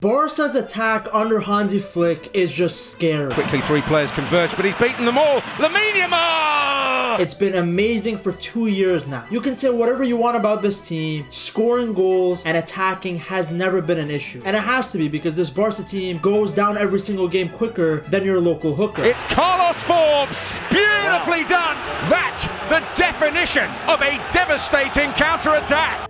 Barca's attack under Hansi Flick is just scary. Quickly, three players converge, but he's beaten them all. Lamine Yamal! It's been amazing for 2 years now. You can say whatever you want about this team. Scoring goals and attacking has never been an issue. And it has to be because this Barca team goes down every single game quicker than your local hooker. It's Carlos Forbes! Beautifully done! That's the definition of a devastating counter-attack!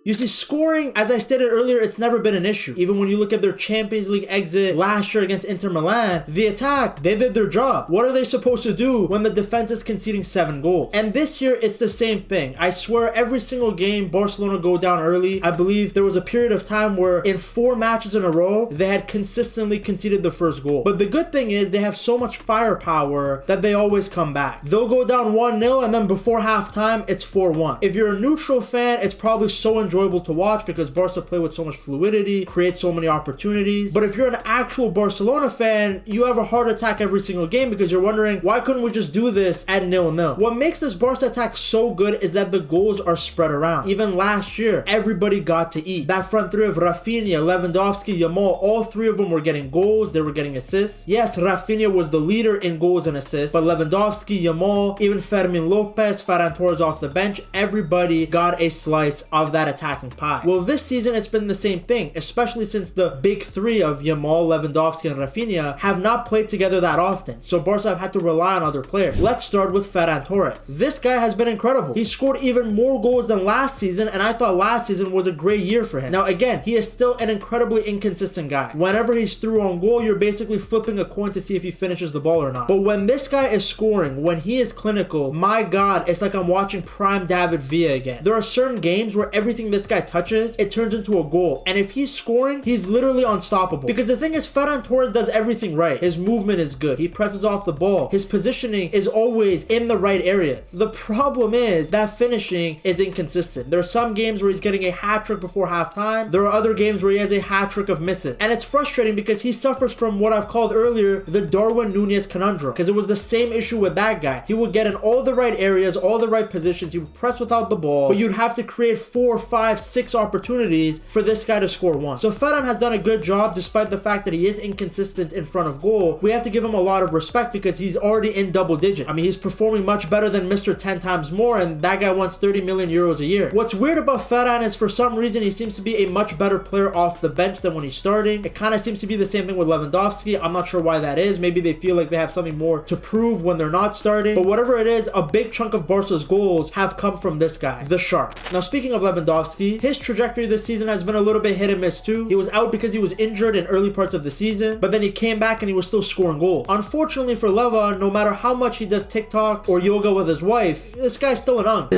You see, scoring, as I stated earlier, it's never been an issue. Even when you look at their Champions League exit last year against Inter Milan, the attack, they did their job. What are they supposed to do when the defense is conceding 7 goals? And this year, it's the same thing. I swear, every single game, Barcelona go down early. I believe there was a period of time where in 4 matches in a row, they had consistently conceded the first goal. But the good thing is they have so much firepower that they always come back. They'll go down 1-0 and then before halftime, it's 4-1. If you're a neutral fan, it's probably so enjoyable to watch because Barca play with so much fluidity, create so many opportunities. But if you're an actual Barcelona fan, you have a heart attack every single game because you're wondering, why couldn't we just do this at 0-0? What makes this Barca attack so good is that the goals are spread around. Even last year, everybody got to eat. That front three of Rafinha, Lewandowski, Yamal, all 3 of them were getting goals, they were getting assists. Yes, Rafinha was the leader in goals and assists, but Lewandowski, Yamal, even Fermin Lopez, Ferran Torres off the bench, everybody got a slice of that attacking pie. Well, this season it's been the same thing, especially since the big 3 of Yamal, Lewandowski, and Rafinha have not played together that often, so Barca have had to rely on other players. Let's start with Ferran Torres. This guy has been incredible. He scored even more goals than last season, and I thought last season was a great year for him. Now again, he is still an incredibly inconsistent guy. Whenever he's through on goal, you're basically flipping a coin to see if he finishes the ball or not. But when this guy is scoring, when he is clinical, my god, it's like I'm watching prime David Villa again. There are certain games where everything this guy touches, it turns into a goal. And if he's scoring, he's literally unstoppable. Because the thing is, Ferran Torres does everything right. His movement is good. He presses off the ball. His positioning is always in the right areas. The problem is that finishing is inconsistent. There are some games where he's getting a hat-trick before halftime. There are other games where he has a hat-trick of misses. And it's frustrating because he suffers from what I've called earlier the Darwin Núñez conundrum. Because it was the same issue with that guy. He would get in all the right areas, all the right positions. He would press without the ball, but you'd have to create 4, 5, 6 opportunities for this guy to score one. So Ferran has done a good job despite the fact that he is inconsistent in front of goal. We have to give him a lot of respect because he's already in double digits. I mean, he's performing much better than Mr. 10 times more, and that guy wants 30 million euros a year. What's weird about Ferran is for some reason he seems to be a much better player off the bench than when he's starting. It kind of seems to be the same thing with Lewandowski. I'm not sure why that is. Maybe they feel like they have something more to prove when they're not starting. But whatever it is, a big chunk of Barca's goals have come from this guy, the Shark. Now, speaking of Lewandowski, his trajectory this season has been a little bit hit and miss too. He was out because he was injured in early parts of the season, but then he came back and he was still scoring goals. Unfortunately for Leva, no matter how much he does TikToks or yoga with his wife, this guy's still an unk.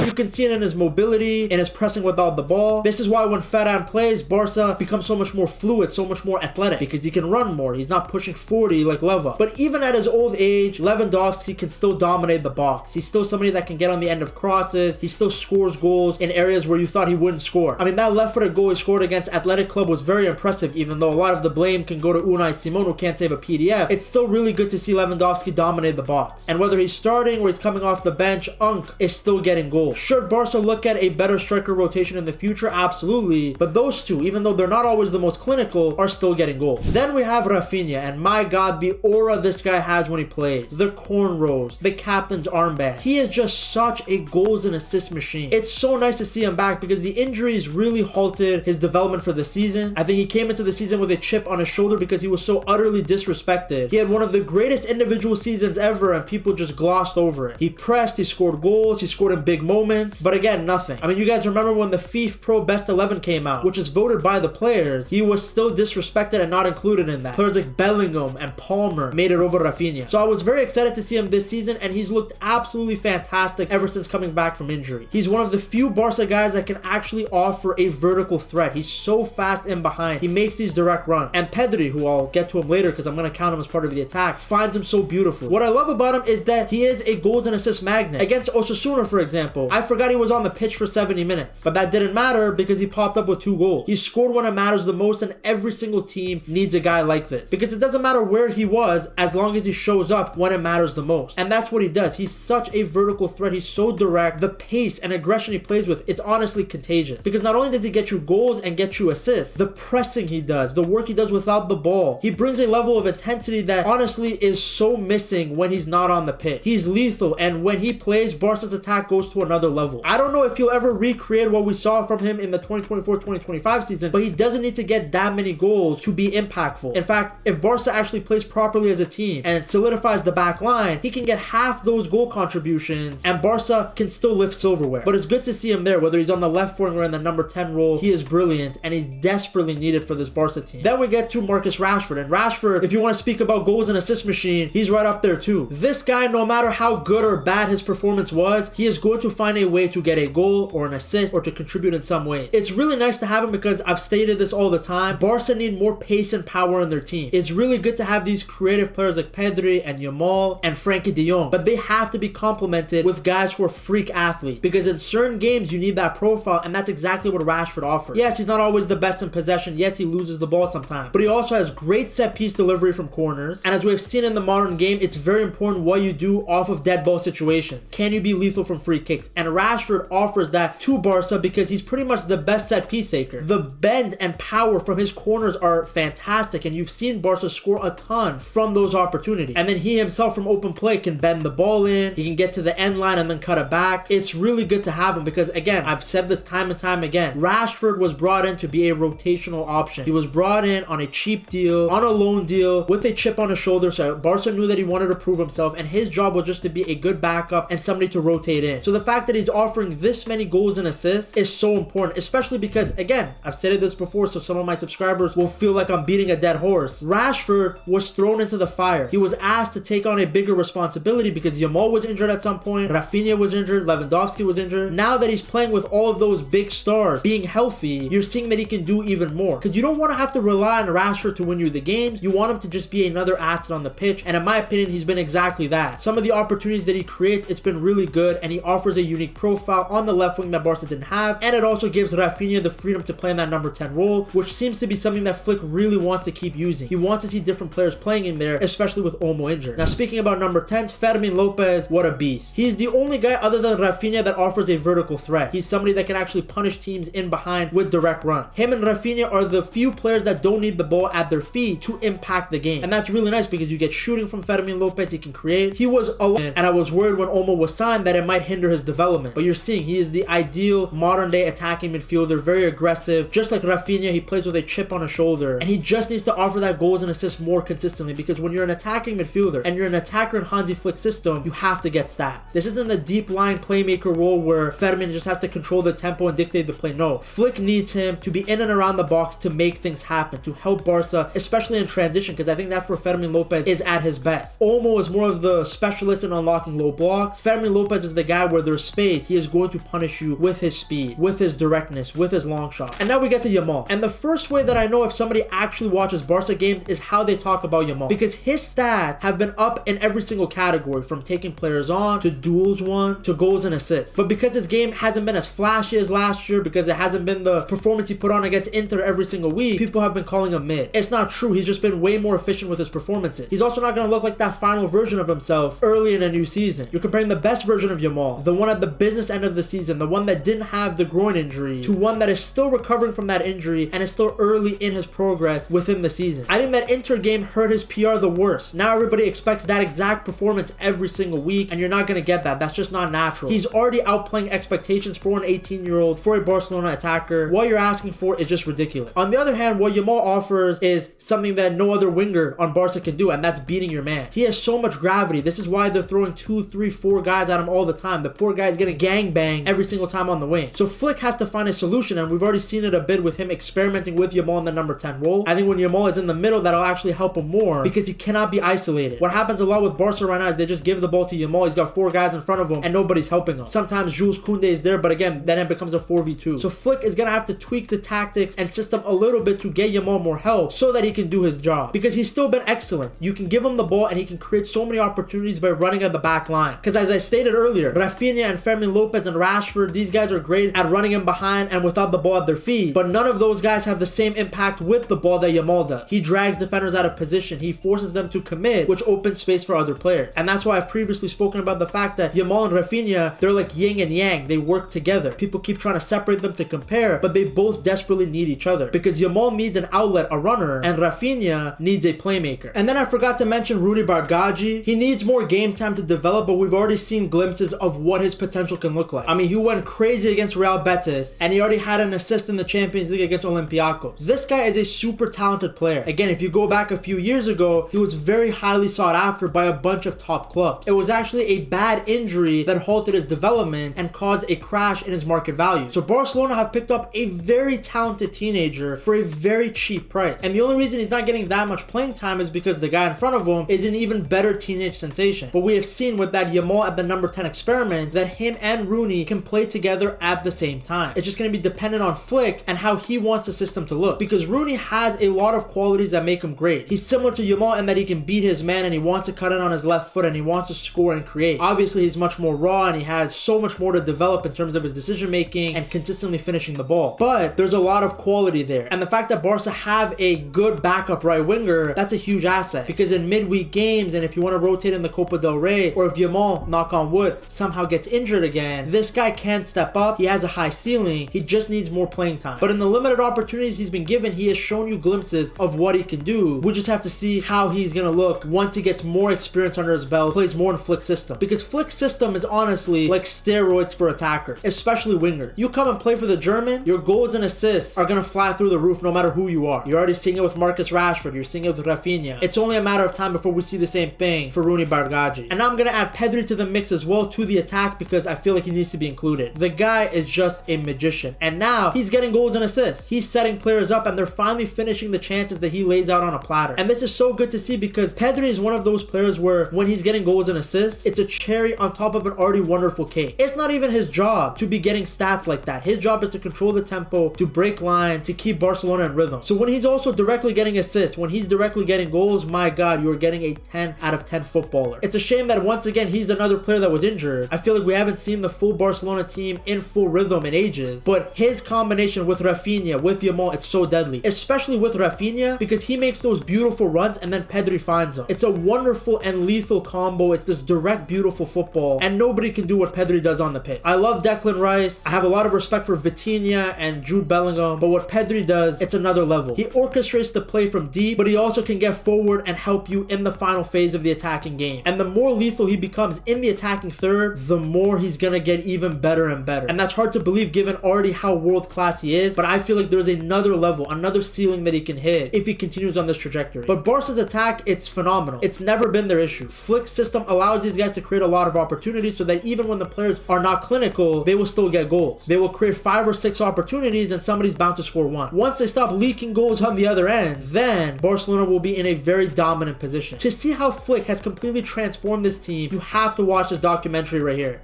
You can see it in his mobility, in his pressing without the ball. This is why when Ferran plays, Barca becomes so much more fluid, so much more athletic, because he can run more. He's not pushing 40 like Leva. But even at his old age, Lewandowski can still dominate the box. He's still somebody that can get on the end of crosses. He still scores goals in areas where you thought he wouldn't score. I mean, that left-footed goal he scored against Athletic Club was very impressive, even though a lot of the blame can go to Unai Simon, who can't save a PDF. It's still really good to see Lewandowski dominate the box. And whether he's starting or he's coming off the bench, Unk is still getting goals. Should Barca look at a better striker rotation in the future? Absolutely. But those two, even though they're not always the most clinical, are still getting goals. Then we have Rafinha, and my god, the aura this guy has when he plays. The cornrows, the captain's armband. He is just such a goals and assist machine. It's so nice to see him back because the injuries really halted his development for the season. I think he came into the season with a chip on his shoulder because he was so utterly disrespected. He had one of the greatest individual seasons ever and people just glossed over it. He pressed, he scored goals, he scored in big moments, but again, nothing. I mean, you guys remember when the FIFA Pro Best 11 came out, which is voted by the players, he was still disrespected and not included in that. Players like Bellingham and Palmer made it over Rafinha. So I was very excited to see him this season, and he's looked absolutely fantastic ever since coming back from injury. He's one of the few Barca guys that can actually offer a vertical threat. He's so fast in behind. He makes these direct runs. And Pedri, who I'll get to him later because I'm going to count him as part of the attack, finds him so beautiful. What I love about him is that he is a goals and assist magnet. Against Osasuna, for example, bro. I forgot he was on the pitch for 70 minutes. But that didn't matter because he popped up with 2 goals. He scored when it matters the most, and every single team needs a guy like this. Because it doesn't matter where he was as long as he shows up when it matters the most. And that's what he does. He's such a vertical threat. He's so direct. The pace and aggression he plays with, it's honestly contagious. Because not only does he get you goals and get you assists, the pressing he does, the work he does without the ball, he brings a level of intensity that honestly is so missing when he's not on the pitch. He's lethal, and when he plays, Barca's attack goes to another level. I don't know if he'll ever recreate what we saw from him in the 2024-2025 season, but he doesn't need to get that many goals to be impactful. In fact, if Barca actually plays properly as a team and solidifies the back line, he can get half those goal contributions and Barca can still lift silverware. But it's good to see him there, whether he's on the left wing or in the number 10 role. He is brilliant and he's desperately needed for this Barca team. Then we get to Marcus Rashford, and Rashford, if you want to speak about goals and assist machine, he's right up there too. This guy, no matter how good or bad his performance was, he is going to find a way to get a goal or an assist or to contribute in some ways. It's really nice to have him because I've stated this all the time. Barca need more pace and power in their team. It's really good to have these creative players like Pedri and Yamal and Frankie de Jong, but they have to be complemented with guys who are freak athletes, because in certain games you need that profile, and that's exactly what Rashford offers. Yes, he's not always the best in possession. Yes, he loses the ball sometimes, but he also has great set piece delivery from corners, and as we've seen in the modern game, it's very important what you do off of dead ball situations. Can you be lethal from free kicks? And Rashford offers that to Barca because he's pretty much the best set piece taker. The bend and power from his corners are fantastic, and you've seen Barca score a ton from those opportunities. And then he himself from open play can bend the ball in, he can get to the end line and then cut it back. It's really good to have him because, again, I've said this time and time again, Rashford was brought in to be a rotational option. He was brought in on a cheap deal, on a loan deal, with a chip on his shoulder, so Barca knew that he wanted to prove himself, and his job was just to be a good backup and somebody to rotate in. So the fact that he's offering this many goals and assists is so important, especially because, again, I've said this before, so some of my subscribers will feel like I'm beating a dead horse. Rashford was thrown into the fire. He was asked to take on a bigger responsibility because Yamal was injured at some point, Rafinha was injured, Lewandowski was injured. Now that he's playing with all of those big stars being healthy, you're seeing that he can do even more, because you don't want to have to rely on Rashford to win you the games. You want him to just be another asset on the pitch, and in my opinion, he's been exactly that. Some of the opportunities that he creates, it's been really good, and he offers a unique profile on the left wing that Barca didn't have, and it also gives Rafinha the freedom to play in that number 10 role, which seems to be something that Flick really wants to keep using. He wants to see different players playing in there, especially with Olmo injured. Now, speaking about number 10s, Fermin Lopez, what a beast. He's the only guy other than Rafinha that offers a vertical threat. He's somebody that can actually punish teams in behind with direct runs. Him and Rafinha are the few players that don't need the ball at their feet to impact the game, and that's really nice because you get shooting from Fermin Lopez. He can create. He was alone, and I was worried when Olmo was signed that it might hinder his development, but you're seeing he is the ideal modern day attacking midfielder, very aggressive. Just like Rafinha, he plays with a chip on his shoulder, and he just needs to offer that goals and assists more consistently, because when you're an attacking midfielder and you're an attacker in Hansi Flick's system, you have to get stats. This isn't the deep line playmaker role where Fermin just has to control the tempo and dictate the play. No, Flick needs him to be in and around the box to make things happen, to help Barca, especially in transition, because I think that's where Fermin Lopez is at his best. Olmo is more of the specialist in unlocking low blocks. Fermin Lopez is the guy where there's space, he is going to punish you with his speed, with his directness, with his long shot. And now we get to Yamal. And the first way that I know if somebody actually watches Barca games is how they talk about Yamal, because his stats have been up in every single category, from taking players on to duels won to goals and assists. But because his game hasn't been as flashy as last year, because it hasn't been the performance he put on against Inter every single week, people have been calling him mid. It's not true. He's just been way more efficient with his performances. He's also not going to look like that final version of himself early in a new season. You're comparing the best version of Yamal, the one at the business end of the season, the one that didn't have the groin injury, to one that is still recovering from that injury and is still early in his progress within the season. I think that Inter game hurt his PR the worst. Now everybody expects that exact performance every single week, and you're not going to get that. That's just not natural. He's already outplaying expectations for an 18-year-old, for a Barcelona attacker. What you're asking for is just ridiculous. On the other hand, what Yamal offers is something that no other winger on Barca can do, and that's beating your man. He has so much gravity. This is why they're throwing 2, 3, 4 guys at him all the time. The poor guy is getting gangbanged every single time on the wing. So Flick has to find a solution, and we've already seen it a bit with him experimenting with Yamal in the number 10 role. I think when Yamal is in the middle, that'll actually help him more because he cannot be isolated. What happens a lot with Barca right now is they just give the ball to Yamal. He's got 4 guys in front of him and nobody's helping him. Sometimes Jules Koundé is there, but again, then it becomes a 4v2. So Flick is gonna have to tweak the tactics and system a little bit to get Yamal more help so that he can do his job, because he's still been excellent. You can give him the ball and he can create so many opportunities by running at the back line, because as I stated earlier, Rafinha and and Fermin Lopez and Rashford, these guys are great at running in behind and without the ball at their feet, but none of those guys have the same impact with the ball that Yamal does. He drags defenders out of position, he forces them to commit, which opens space for other players. And that's why I've previously spoken about the fact that Yamal and Rafinha, they're like yin and yang, they work together. People keep trying to separate them to compare, but they both desperately need each other, because Yamal needs an outlet, a runner, and Rafinha needs a playmaker. And then I forgot to mention Rooney Bargaji. He needs more game time to develop, but we've already seen glimpses of what his potential can look like. I mean, he went crazy against Real Betis, and he already had an assist in the Champions League against Olympiacos. This guy is a super talented player. Again, if you go back a few years ago, he was very highly sought after by a bunch of top clubs. It was actually a bad injury that halted his development and caused a crash in his market value. So Barcelona have picked up a very talented teenager for a very cheap price. And the only reason he's not getting that much playing time is because the guy in front of him is an even better teenage sensation. But we have seen with that Yamal at the number 10 experiment that him and Rooney can play together at the same time. It's just going to be dependent on Flick and how he wants the system to look, because Rooney has a lot of qualities that make him great. He's similar to Yamal in that he can beat his man and he wants to cut in on his left foot and he wants to score and create. Obviously, he's much more raw and he has so much more to develop in terms of his decision making and consistently finishing the ball. But there's a lot of quality there. And the fact that Barca have a good backup right winger, that's a huge asset, because in midweek games, and if you want to rotate in the Copa del Rey, or if Yamal, knock on wood, somehow gets injured again, this guy can step up. He has a high ceiling. He just needs more playing time. But in the limited opportunities he's been given, he has shown you glimpses of what he can do. We just have to see how he's going to look once he gets more experience under his belt, plays more in Flick's system. Because Flick's system is honestly like steroids for attackers, especially wingers. You come and play for the German, your goals and assists are going to fly through the roof no matter who you are. You're already seeing it with Marcus Rashford. You're seeing it with Rafinha. It's only a matter of time before we see the same thing for Rooney Bargaji. And now I'm going to add Pedri to the mix as well, to the attack, because I feel like he needs to be included. The guy is just a magician. And now he's getting goals and assists. He's setting players up and they're finally finishing the chances that he lays out on a platter. And this is so good to see, because Pedri is one of those players where when he's getting goals and assists, it's a cherry on top of an already wonderful cake. It's not even his job to be getting stats like that. His job is to control the tempo, to break lines, to keep Barcelona in rhythm. So when he's also directly getting assists, when he's directly getting goals, my God, you're getting a 10 out of 10 footballer. It's a shame that once again, he's another player that was injured. I feel like we haven't seen the full Barcelona team in full rhythm in ages, but his combination with Rafinha, with Yamal, it's so deadly, especially with Rafinha, because he makes those beautiful runs and then Pedri finds him. It's a wonderful and lethal combo. It's this direct, beautiful football, and nobody can do what Pedri does on the pitch. I love Declan Rice. I have a lot of respect for Vitinha and Jude Bellingham, but what Pedri does, it's another level. He orchestrates the play from deep, but he also can get forward and help you in the final phase of the attacking game. And the more lethal he becomes in the attacking third, the more he's gonna get even better and better. And that's hard to believe given already how world class he is, but I feel like there's another level, another ceiling that he can hit if he continues on this trajectory. But Barca's attack, it's phenomenal. It's never been their issue. Flick's system allows these guys to create a lot of opportunities so that even when the players are not clinical, they will still get goals. They will create 5 or 6 opportunities and somebody's bound to score 1. Once they stop leaking goals on the other end, then Barcelona will be in a very dominant position. To see how Flick has completely transformed this team, you have to watch this documentary right here.